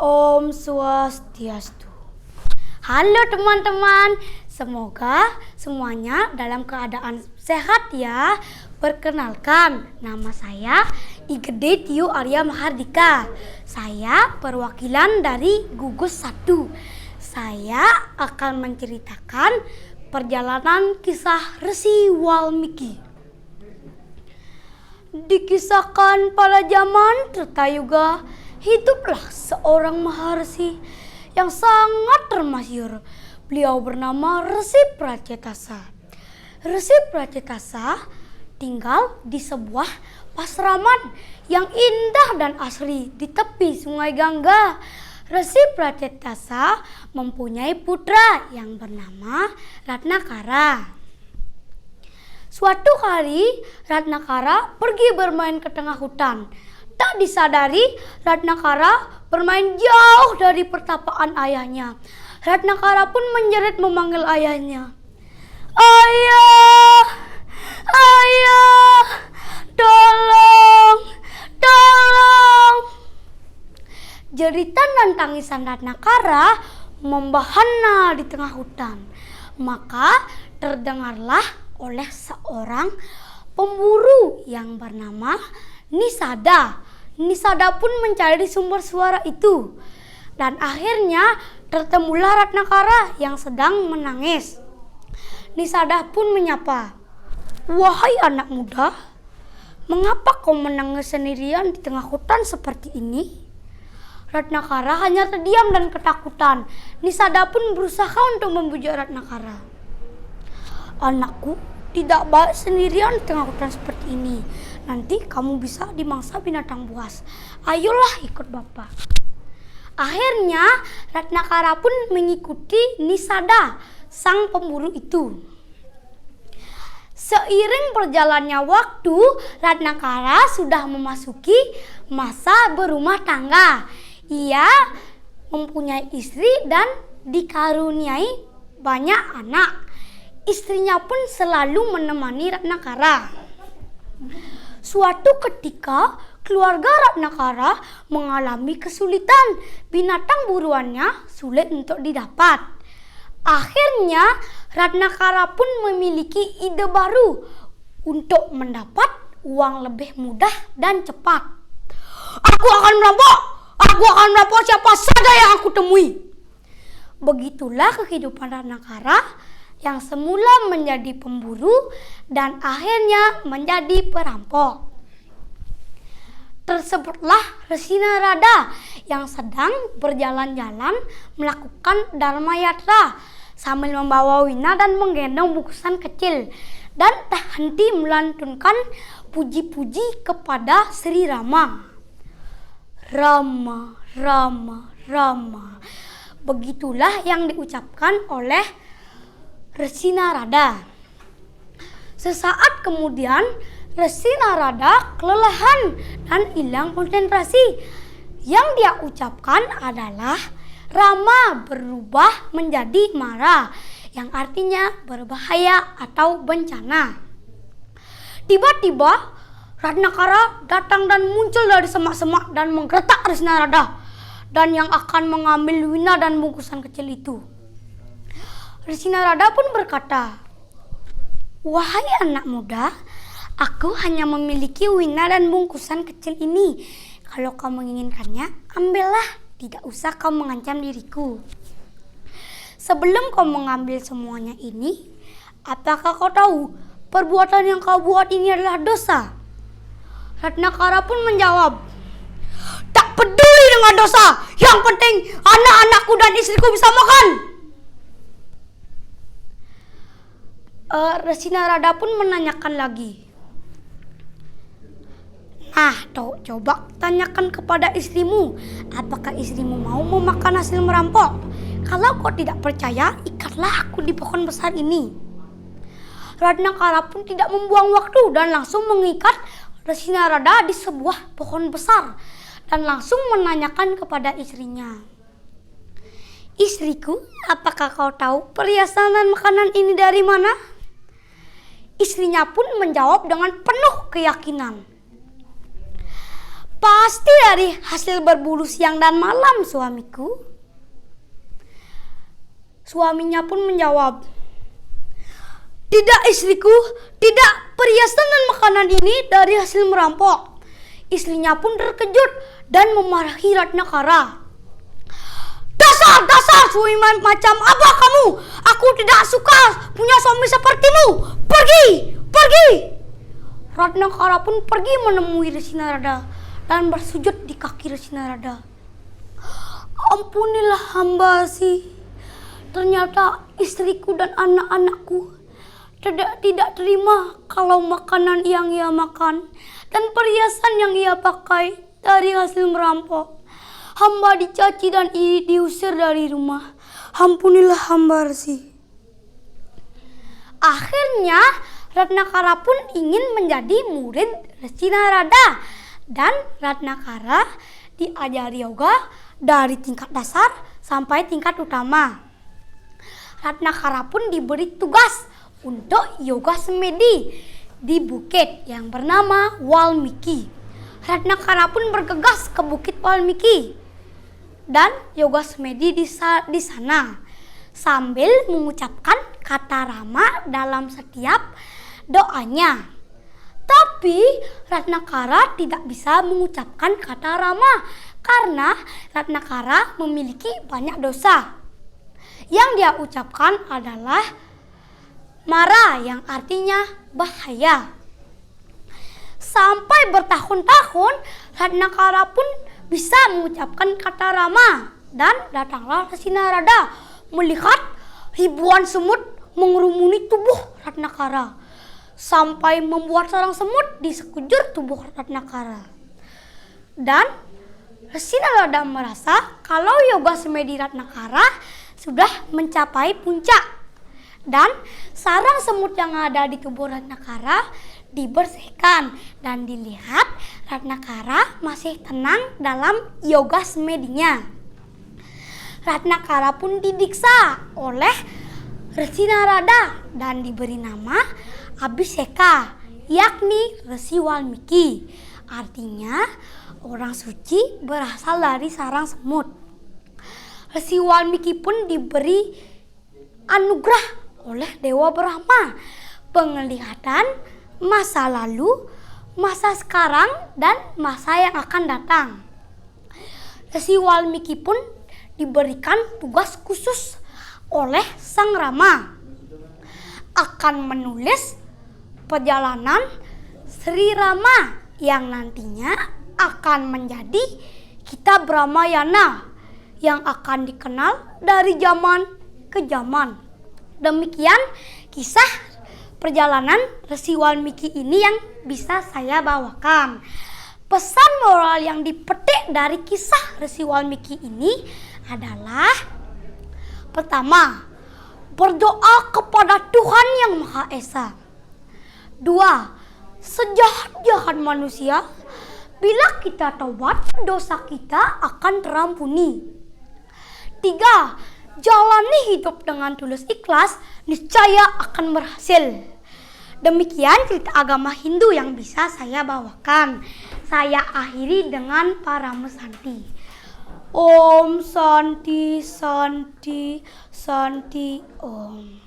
Om Swastiastu. Halo teman-teman, semoga semuanya dalam keadaan sehat ya. Perkenalkan, nama saya Igede Tio Arya Mahardika. Saya perwakilan dari Gugus 1. Saya akan menceritakan perjalanan kisah Resi Walmiki. Dikisahkan pada zaman Tretayuga, hiduplah seorang maharsi yang sangat termasyhur. Beliau bernama Resi Pracetasa. Resi Pracetasa tinggal di sebuah pasraman yang indah dan asri di tepi Sungai Gangga. Resi Pracetasa mempunyai putra yang bernama Ratnakara. Suatu hari Ratnakara pergi bermain ke tengah hutan. Tak disadari, Ratnakara bermain jauh dari pertapaan ayahnya. Ratnakara pun menjerit memanggil ayahnya. Ayah! Ayah! Tolong! Tolong! Jeritan dan tangisan Ratnakara membahana di tengah hutan. Maka terdengarlah oleh seorang pemburu yang bernama Nisada. Nisada pun mencari sumber suara itu. Dan akhirnya tertemulah Ratnakara yang sedang menangis. Nisada pun menyapa, "Wahai anak muda, mengapa kau menangis sendirian di tengah hutan seperti ini?" Ratnakara hanya terdiam dan ketakutan. Nisada pun berusaha untuk membujuk Ratnakara. "Anakku, tidak baik sendirian di tengah hutan seperti ini. Nanti kamu bisa dimangsa binatang buas. Ayolah ikut bapak." Akhirnya Ratnakara pun mengikuti Nisada, sang pemburu itu. Seiring berjalannya waktu, Ratnakara sudah memasuki masa berumah tangga. Ia mempunyai istri dan dikaruniai banyak anak. Istrinya pun selalu menemani Ratnakara. Suatu ketika keluarga Ratnakara mengalami kesulitan. Binatang buruannya sulit untuk didapat. Akhirnya Ratnakara pun memiliki ide baru untuk mendapat uang lebih mudah dan cepat. Aku akan merampok siapa saja yang aku temui." Begitulah kehidupan Ratnakara yang semula menjadi pemburu dan akhirnya menjadi perampok. Tersebutlah Resi Narada yang sedang berjalan-jalan melakukan Dharma Yatra sambil membawa wina dan menggendong bungkusan kecil dan tak henti melantunkan puji-puji kepada Sri Rama. Rama, Rama, Rama. Begitulah yang diucapkan oleh Resi Narada. Sesaat kemudian Resi Narada kelelahan dan hilang konsentrasi. Yang dia ucapkan adalah Rama berubah menjadi Mara, yang artinya berbahaya atau bencana. Tiba-tiba Ratnakara datang dan muncul dari semak-semak dan menggertak Resi Narada dan yang akan mengambil wina dan bungkusan kecil itu. Resi Narada pun berkata, "Wahai anak muda, aku hanya memiliki wina dan bungkusan kecil ini. Kalau kau menginginkannya, ambillah. Tidak usah kau mengancam diriku. Sebelum kau mengambil semuanya ini, apakah kau tahu perbuatan yang kau buat ini adalah dosa?" Ratnakara pun menjawab, "Tak peduli dengan dosa. Yang penting anak-anakku dan istriku bisa makan." Resi Narada pun menanyakan lagi, coba tanyakan kepada istrimu, apakah istrimu mau memakan hasil merampok? Kalau kau tidak percaya, ikatlah aku di pohon besar ini. Ratnakara pun tidak membuang waktu dan langsung mengikat Resi Narada di sebuah pohon besar dan langsung menanyakan kepada istrinya, "Istriku, apakah kau tahu perhiasan dan makanan ini dari mana?" Istrinya pun menjawab dengan penuh keyakinan, Pasti dari hasil berburu siang dan malam, suamiku. Suaminya pun menjawab, tidak istriku, tidak, perhiasan dan makanan ini dari hasil merampok. Istrinya pun terkejut dan memarahi Ratnakara. Dasar suami macam apa kamu? Aku tidak suka punya suami sepertimu. Pergi. Ratnakara pun pergi menemui Resi Narada dan bersujud di kaki Resi Narada. Ampunilah hamba sih. Ternyata istriku dan anak-anakku tidak terima kalau makanan yang ia makan dan perhiasan yang ia pakai dari hasil merampok. Hamba dicaci dan diusir dari rumah. Ampunilah hamba Resi. Akhirnya Ratnakara pun ingin menjadi murid Resi Narada dan Ratnakara diajari yoga dari tingkat dasar sampai tingkat utama. Ratnakara pun diberi tugas untuk yoga semedi di bukit yang bernama Walmiki. Ratnakara pun bergegas ke bukit Walmiki dan yoga semedi di sana sambil mengucapkan kata Rama dalam setiap doanya. Tapi Ratnakara tidak bisa mengucapkan kata Rama karena Ratnakara memiliki banyak dosa. Yang dia ucapkan adalah Mara yang artinya bahaya. Sampai bertahun-tahun Ratnakara pun bisa mengucapkan kata Rama dan datanglah Resi Narada melihat ribuan semut mengerumuni tubuh Ratnakara sampai membuat sarang semut di sekujur tubuh Ratnakara. Dan Resi Narada merasa kalau yoga semedi Ratnakara sudah mencapai puncak dan sarang semut yang ada di tubuh Ratnakara dibersihkan dan dilihat Ratnakara masih tenang dalam yoga semedinya. Ratnakara pun didiksa oleh Resi Narada dan diberi nama Abhiseka, yakni Resi Walmiki. Artinya orang suci berasal dari sarang semut. Resi Walmiki pun diberi anugerah oleh Dewa Brahma penglihatan masa lalu, masa sekarang, dan masa yang akan datang. Resi Walmiki pun diberikan tugas khusus oleh Sang Rama akan menulis perjalanan Sri Rama yang nantinya akan menjadi kitab Ramayana yang akan dikenal dari zaman ke zaman. Demikian kisah perjalanan Resi Walmiki ini yang bisa saya bawakan. Pesan moral yang dipetik dari kisah Resi Walmiki ini adalah: pertama, berdoa kepada Tuhan yang Maha Esa. 2. Sejahat-jahat manusia, bila kita taubat, dosa kita akan terampuni. 3. Jalani hidup dengan tulus ikhlas, niscaya akan berhasil. Demikian cerita agama Hindu yang bisa saya bawakan. Saya akhiri dengan Parama Santi. Om Santi Santi Santi Om.